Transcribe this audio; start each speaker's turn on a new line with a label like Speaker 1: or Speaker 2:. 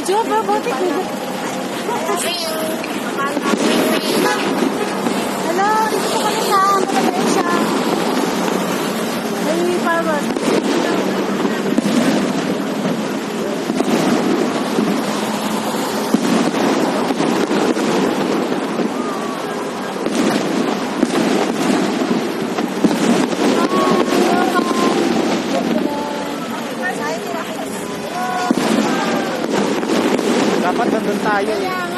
Speaker 1: video, pero buti ko. Hello, dito po kami sa Malaysia. Ay, parang.
Speaker 2: Dapat nandun tayo eh.